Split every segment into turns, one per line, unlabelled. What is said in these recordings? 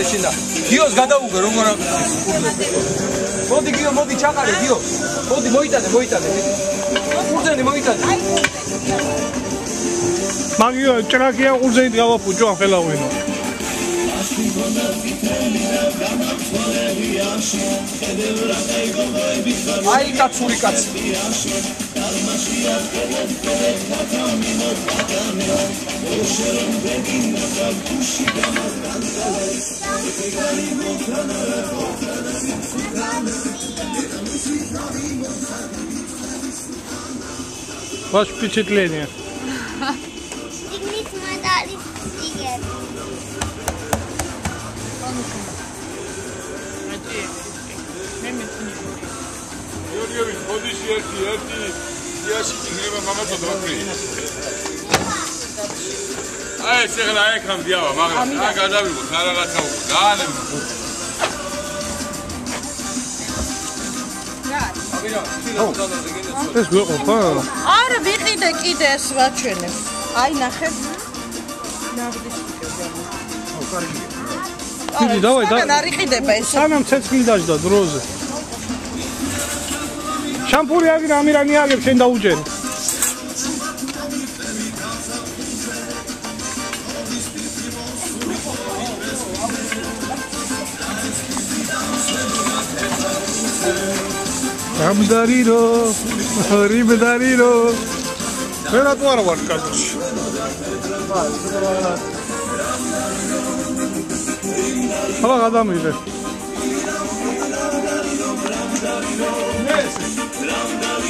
შეშინდა. გიოს გადაუგე როგორ მოდი გიო მოდი ჩაყარე გიო. მოდი მოიტანე. ყურძენი მოიტანე.
მაგიო ჭრაკია ყურძენი გავაფუჭო ახელავინო.
აი კაცური კაცი.
Ваше впечатление?
აი ეს ახლა ეკამ დიავა, მაგრამ რა გადავიღოთ, რა რაღაცა უკვე ძალიან
ეს გვეყოფა?
არა, ვიყიდე კიდე ეს ვაჩვენებ. აი ნახე.
დიდი დავაი და
არ იყიდება ეს.
სანამ ცეცხლი დაждდა დროზე. შამპური აგირ ამირანი აგებ შენ დაუჯერი. Ramdariro, Ribdariro. Vera tu ara var kardeş. Hala adam idi.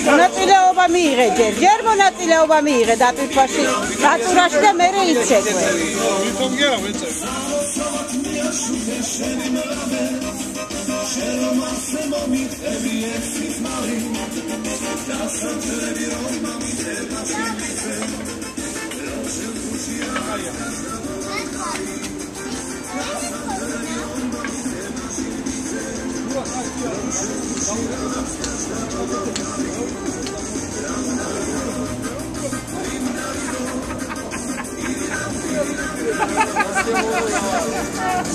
მონაწილეობა მიიღე ჯერ მონაწილეობა მიიღე დატვირთვაში დაწურაში და მე იცეკვე.
Ვითომ კი არა მეწევი.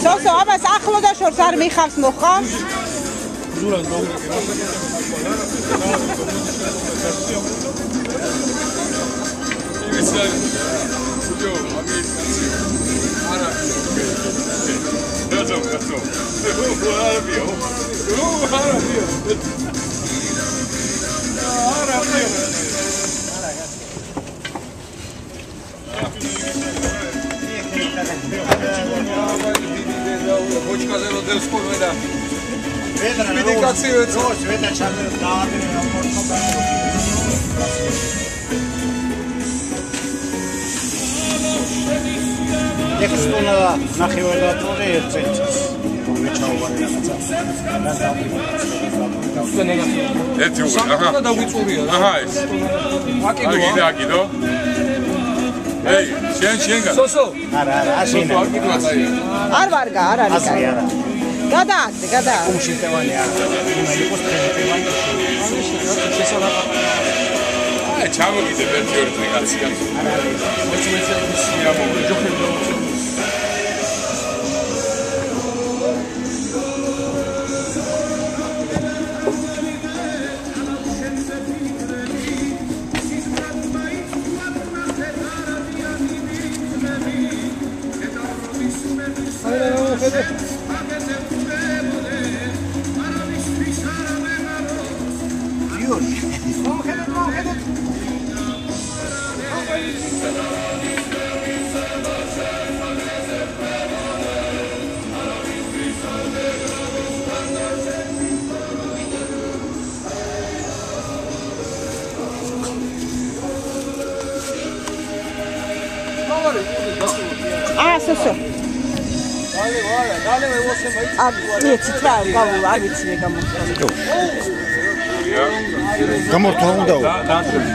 სოსო, ამას ახლო და შორს არ მიხავს მოხა?
ზურას დაუგეკე.
Bočkaze rodil skoro da. Medikacije co?
Sveta čamer dávne na portobello. Ekstra nahivelatori ercets. Pomečauvani
ერთი უკვე, აჰა.
და ვიწურია რა.
აჰა ეს. აკიდო. ეი, შენ გა.
სოსო.
არა, ასინა.
არ ვარგა, არ არის კაი. გადააკეთე.
უმშიტევანი არა. იმა იყოს ტრენტევანი.
აი, ჩამოგიდე ერთი ორი დღე კაცია. არა, მეცმეცები სიამოვნე ჯოხები.
სოსო.
გამორთვა უნდა.
დაატრევი.